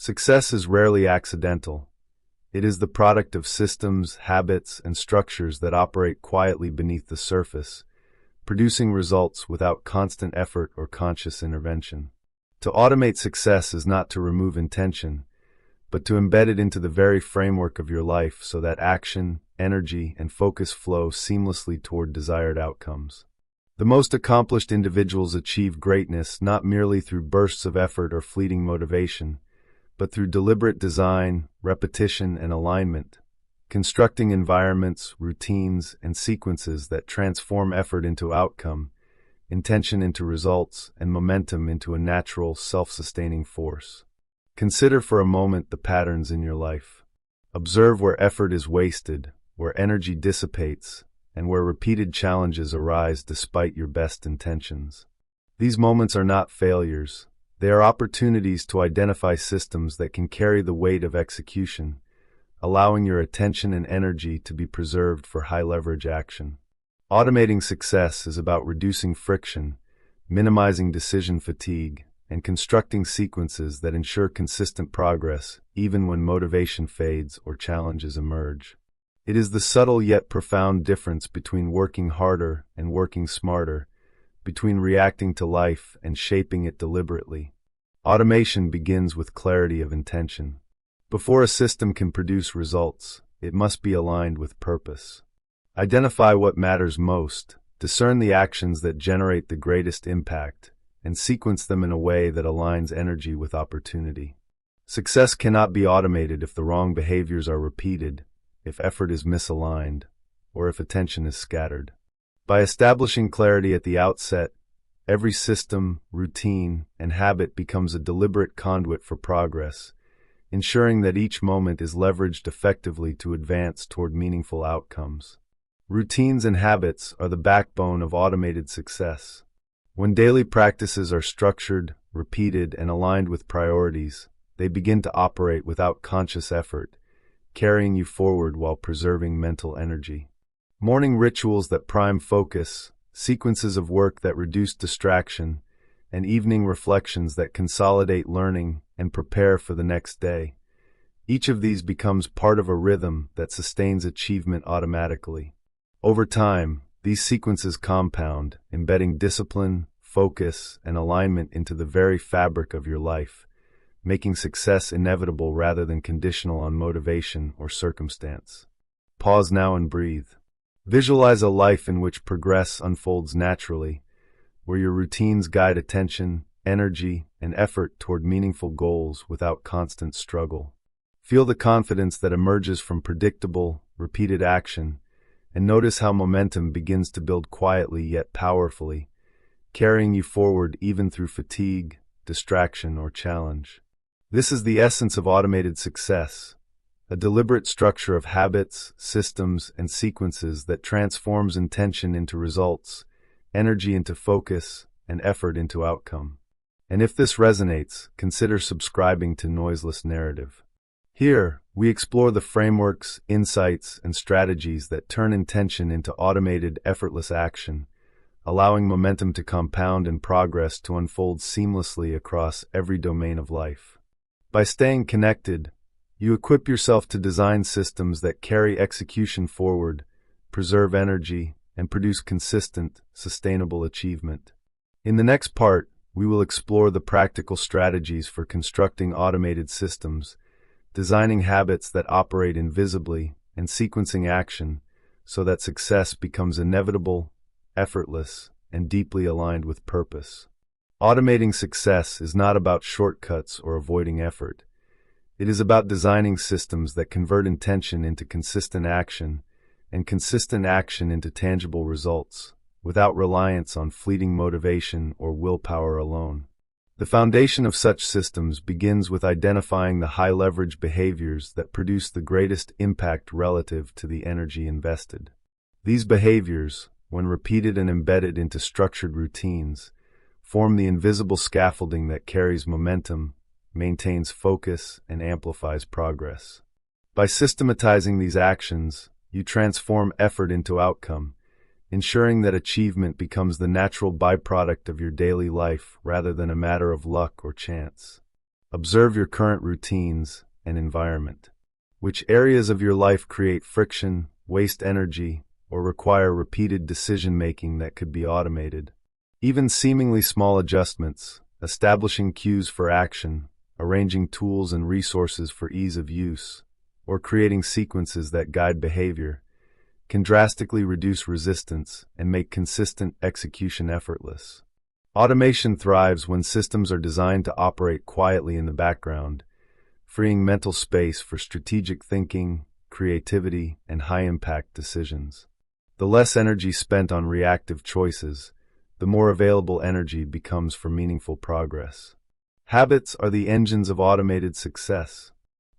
Success is rarely accidental. It is the product of systems, habits, and structures that operate quietly beneath the surface, producing results without constant effort or conscious intervention. To automate success is not to remove intention, but to embed it into the very framework of your life so that action, energy, and focus flow seamlessly toward desired outcomes. The most accomplished individuals achieve greatness not merely through bursts of effort or fleeting motivation, but through deliberate design, repetition, and alignment, constructing environments, routines, and sequences that transform effort into outcome, intention into results, and momentum into a natural, self-sustaining force. Consider for a moment the patterns in your life. Observe where effort is wasted, where energy dissipates, and where repeated challenges arise despite your best intentions. These moments are not failures. They are opportunities to identify systems that can carry the weight of execution, allowing your attention and energy to be preserved for high-leverage action. Automating success is about reducing friction, minimizing decision fatigue, and constructing sequences that ensure consistent progress even when motivation fades or challenges emerge. It is the subtle yet profound difference between working harder and working smarter, between reacting to life and shaping it deliberately. Automation begins with clarity of intention. Before a system can produce results, it must be aligned with purpose. Identify what matters most, discern the actions that generate the greatest impact, and sequence them in a way that aligns energy with opportunity. Success cannot be automated if the wrong behaviors are repeated, if effort is misaligned, or if attention is scattered. By establishing clarity at the outset, every system, routine, and habit becomes a deliberate conduit for progress, ensuring that each moment is leveraged effectively to advance toward meaningful outcomes. Routines and habits are the backbone of automated success. When daily practices are structured, repeated, and aligned with priorities, they begin to operate without conscious effort, carrying you forward while preserving mental energy. Morning rituals that prime focus, sequences of work that reduce distraction, and evening reflections that consolidate learning and prepare for the next day. Each of these becomes part of a rhythm that sustains achievement automatically. Over time, these sequences compound, embedding discipline, focus, and alignment into the very fabric of your life, making success inevitable rather than conditional on motivation or circumstance. Pause now and breathe. Visualize a life in which progress unfolds naturally, where your routines guide attention, energy, and effort toward meaningful goals without constant struggle. Feel the confidence that emerges from predictable, repeated action, and notice how momentum begins to build quietly yet powerfully, carrying you forward even through fatigue, distraction, or challenge. This is the essence of automated success, a deliberate structure of habits, systems, and sequences that transforms intention into results, energy into focus, and effort into outcome. And if this resonates, consider subscribing to Noiseless Narrative. Here, we explore the frameworks, insights, and strategies that turn intention into automated, effortless action, allowing momentum to compound and progress to unfold seamlessly across every domain of life. By staying connected, you equip yourself to design systems that carry execution forward, preserve energy, and produce consistent, sustainable achievement. In the next part, we will explore the practical strategies for constructing automated systems, designing habits that operate invisibly, and sequencing action so that success becomes inevitable, effortless, and deeply aligned with purpose. Automating success is not about shortcuts or avoiding effort. It is about designing systems that convert intention into consistent action and consistent action into tangible results, without reliance on fleeting motivation or willpower alone. The foundation of such systems begins with identifying the high-leverage behaviors that produce the greatest impact relative to the energy invested. These behaviors, when repeated and embedded into structured routines, form the invisible scaffolding that carries momentum, maintains focus, and amplifies progress. By systematizing these actions, you transform effort into outcome, ensuring that achievement becomes the natural byproduct of your daily life rather than a matter of luck or chance. Observe your current routines and environment. Which areas of your life create friction, waste energy, or require repeated decision-making that could be automated? Even seemingly small adjustments, establishing cues for action, arranging tools and resources for ease of use, or creating sequences that guide behavior, can drastically reduce resistance and make consistent execution effortless. Automation thrives when systems are designed to operate quietly in the background, freeing mental space for strategic thinking, creativity, and high-impact decisions. The less energy spent on reactive choices, the more available energy becomes for meaningful progress. Habits are the engines of automated success.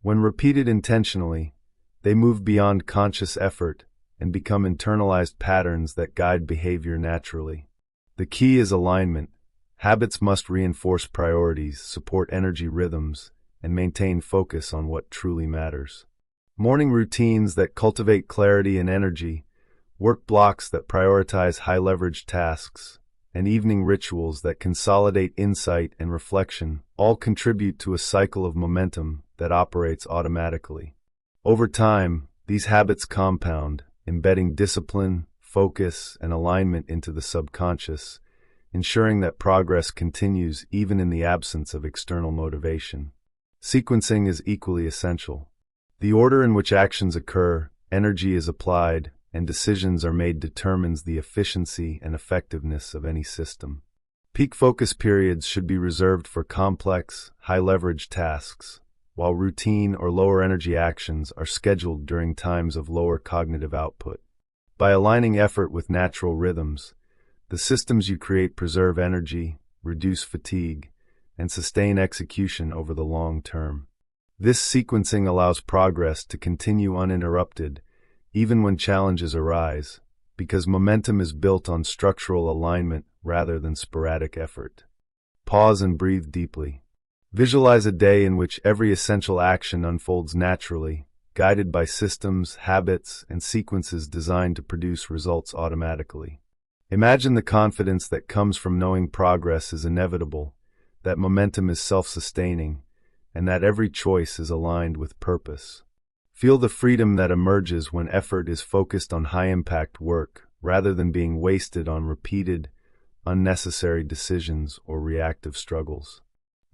When repeated intentionally, they move beyond conscious effort and become internalized patterns that guide behavior naturally. The key is alignment. Habits must reinforce priorities, support energy rhythms, and maintain focus on what truly matters. Morning routines that cultivate clarity and energy, work blocks that prioritize high-leverage tasks, and evening rituals that consolidate insight and reflection all contribute to a cycle of momentum that operates automatically. Over time, these habits compound, embedding discipline, focus, and alignment into the subconscious, ensuring that progress continues even in the absence of external motivation. Sequencing is equally essential. The order in which actions occur, energy is applied, and decisions are made determines the efficiency and effectiveness of any system. Peak focus periods should be reserved for complex, high-leverage tasks, while routine or lower-energy actions are scheduled during times of lower cognitive output. By aligning effort with natural rhythms, the systems you create preserve energy, reduce fatigue, and sustain execution over the long term. This sequencing allows progress to continue uninterrupted, even when challenges arise, because momentum is built on structural alignment rather than sporadic effort. Pause and breathe deeply. Visualize a day in which every essential action unfolds naturally, guided by systems, habits, and sequences designed to produce results automatically. Imagine the confidence that comes from knowing progress is inevitable, that momentum is self-sustaining, and that every choice is aligned with purpose. Feel the freedom that emerges when effort is focused on high-impact work, rather than being wasted on repeated, unnecessary decisions or reactive struggles.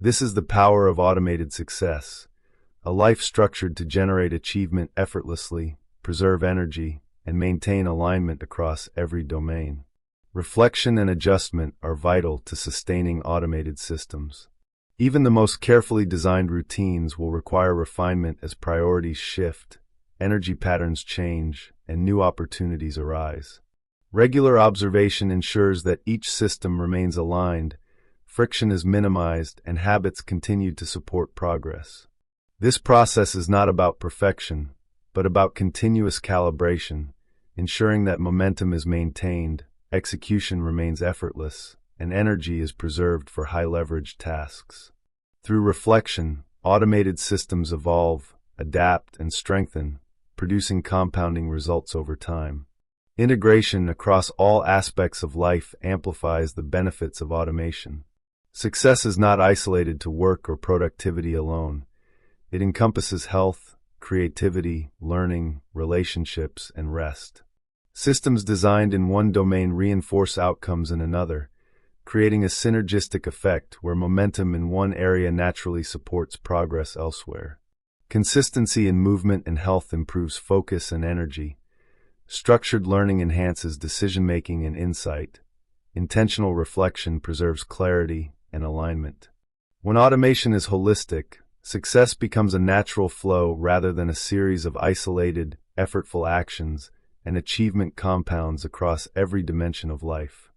This is the power of automated success, a life structured to generate achievement effortlessly, preserve energy, and maintain alignment across every domain. Reflection and adjustment are vital to sustaining automated systems. Even the most carefully designed routines will require refinement as priorities shift, energy patterns change, and new opportunities arise. Regular observation ensures that each system remains aligned, friction is minimized, and habits continue to support progress. This process is not about perfection, but about continuous calibration, ensuring that momentum is maintained, execution remains effortless, and energy is preserved for high-leverage tasks. Through reflection, automated systems evolve, adapt, and strengthen, producing compounding results over time. Integration across all aspects of life amplifies the benefits of automation. Success is not isolated to work or productivity alone. It encompasses health, creativity, learning, relationships, and rest. Systems designed in one domain reinforce outcomes in another, creating a synergistic effect where momentum in one area naturally supports progress elsewhere. Consistency in movement and health improves focus and energy. Structured learning enhances decision-making and insight. Intentional reflection preserves clarity and alignment. When automation is holistic, success becomes a natural flow rather than a series of isolated, effortful actions, and achievement compounds across every dimension of life.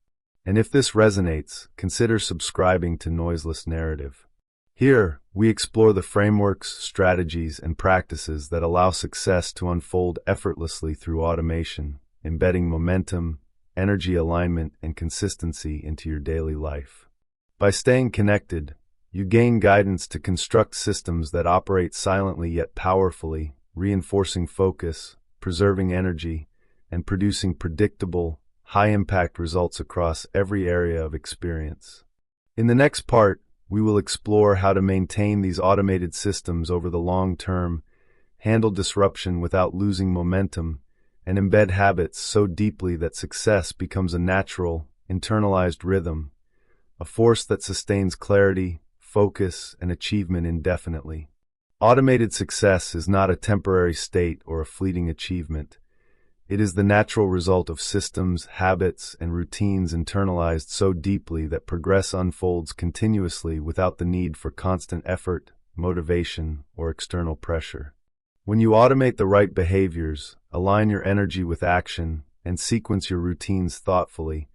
And if this resonates, consider subscribing to Noiseless Narrative. Here, we explore the frameworks, strategies, and practices that allow success to unfold effortlessly through automation, embedding momentum, energy alignment, and consistency into your daily life. By staying connected, you gain guidance to construct systems that operate silently yet powerfully, reinforcing focus, preserving energy, and producing predictable, high-impact results across every area of experience. In the next part, we will explore how to maintain these automated systems over the long term, handle disruption without losing momentum, and embed habits so deeply that success becomes a natural, internalized rhythm, a force that sustains clarity, focus, and achievement indefinitely. Automated success is not a temporary state or a fleeting achievement. It is the natural result of systems, habits, and routines internalized so deeply that progress unfolds continuously without the need for constant effort, motivation, or external pressure. When you automate the right behaviors, align your energy with action, and sequence your routines thoughtfully,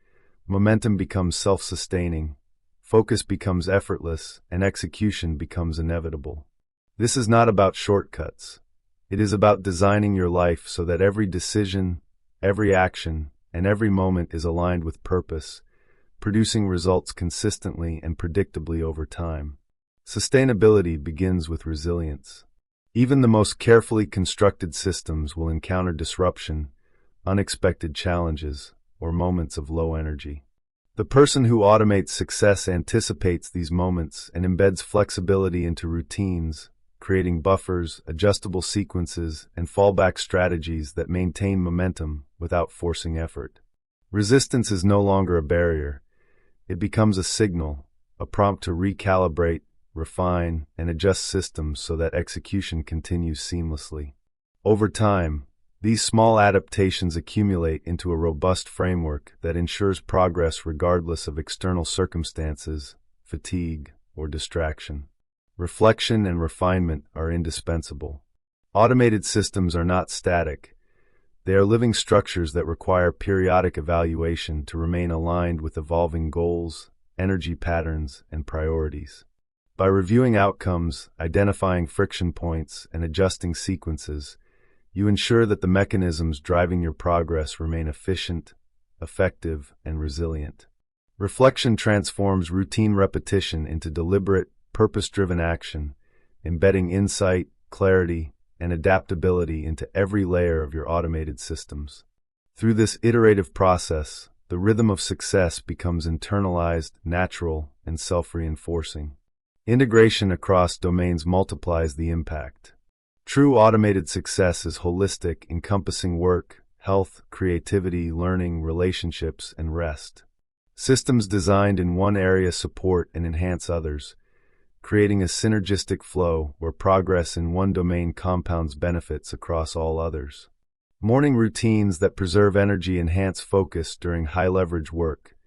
momentum becomes self-sustaining, focus becomes effortless, and execution becomes inevitable. This is not about shortcuts. It is about designing your life so that every decision, every action, and every moment is aligned with purpose, producing results consistently and predictably over time. Sustainability begins with resilience. Even the most carefully constructed systems will encounter disruption, unexpected challenges, or moments of low energy. The person who automates success anticipates these moments and embeds flexibility into routines, creating buffers, adjustable sequences, and fallback strategies that maintain momentum without forcing effort. Resistance is no longer a barrier. It becomes a signal, a prompt to recalibrate, refine, and adjust systems so that execution continues seamlessly. Over time, these small adaptations accumulate into a robust framework that ensures progress regardless of external circumstances, fatigue, or distraction. Reflection and refinement are indispensable. Automated systems are not static. They are living structures that require periodic evaluation to remain aligned with evolving goals, energy patterns, and priorities. By reviewing outcomes, identifying friction points, and adjusting sequences, you ensure that the mechanisms driving your progress remain efficient, effective, and resilient. Reflection transforms routine repetition into deliberate, purpose-driven action, embedding insight, clarity, and adaptability into every layer of your automated systems. Through this iterative process, the rhythm of success becomes internalized, natural, and self-reinforcing. Integration across domains multiplies the impact. True automated success is holistic, encompassing work, health, creativity, learning, relationships, and rest. Systems designed in one area support and enhance others, creating a synergistic flow where progress in one domain compounds benefits across all others. Morning routines that preserve energy enhance focus during high-leverage work.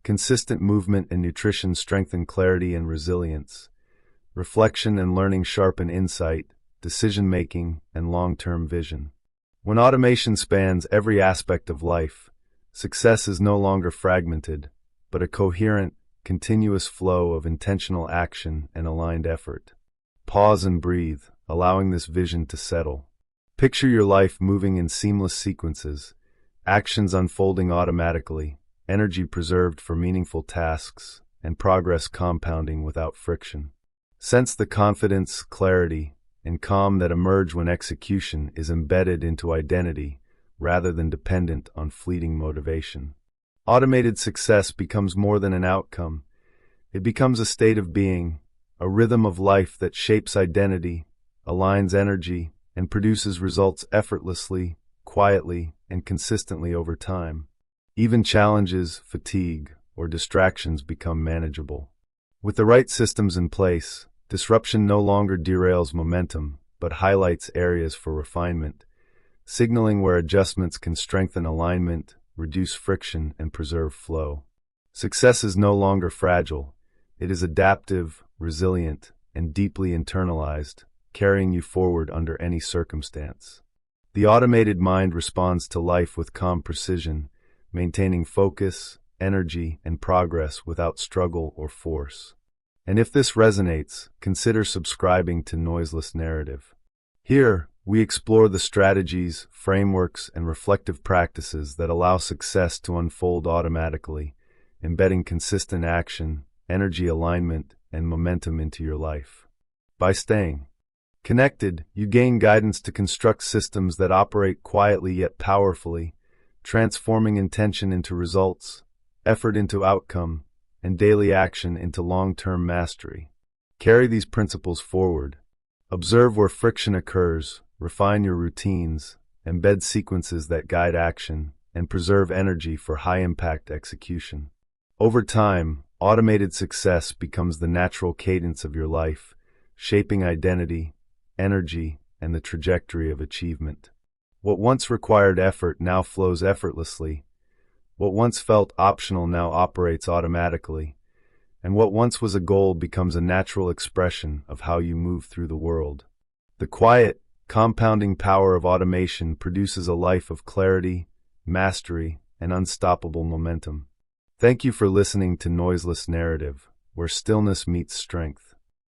Consistent movement and nutrition strengthen clarity and resilience. Reflection and learning sharpen insight, decision-making, and long-term vision. When automation spans every aspect of life, success is no longer fragmented, but a coherent, continuous flow of intentional action and aligned effort. Pause and breathe, allowing this vision to settle. Picture your life moving in seamless sequences, actions unfolding automatically, energy preserved for meaningful tasks, and progress compounding without friction. Sense the confidence, clarity, and calm that emerge when execution is embedded into identity rather than dependent on fleeting motivation. Automated success becomes more than an outcome. It becomes a state of being, a rhythm of life that shapes identity, aligns energy, and produces results effortlessly, quietly, and consistently over time. Even challenges, fatigue, or distractions become manageable. With the right systems in place, disruption no longer derails momentum, but highlights areas for refinement, signaling where adjustments can strengthen alignment, reduce friction, and preserve flow. Success is no longer fragile. It is adaptive, resilient, and deeply internalized, carrying you forward under any circumstance. The automated mind responds to life with calm precision, maintaining focus, energy, and progress without struggle or force. And if this resonates, consider subscribing to Noiseless Narrative. Here, we explore the strategies, frameworks, and reflective practices that allow success to unfold automatically, embedding consistent action, energy alignment, and momentum into your life. By staying connected, you gain guidance to construct systems that operate quietly yet powerfully, transforming intention into results, effort into outcome, and daily action into long-term mastery. Carry these principles forward. Observe where friction occurs, refine your routines, embed sequences that guide action, and preserve energy for high-impact execution. Over time, automated success becomes the natural cadence of your life, shaping identity, energy, and the trajectory of achievement. What once required effort now flows effortlessly. What once felt optional now operates automatically. And what once was a goal becomes a natural expression of how you move through the world. The quiet, compounding power of automation produces a life of clarity, mastery, and unstoppable momentum. Thank you for listening to Noiseless Narrative, where stillness meets strength.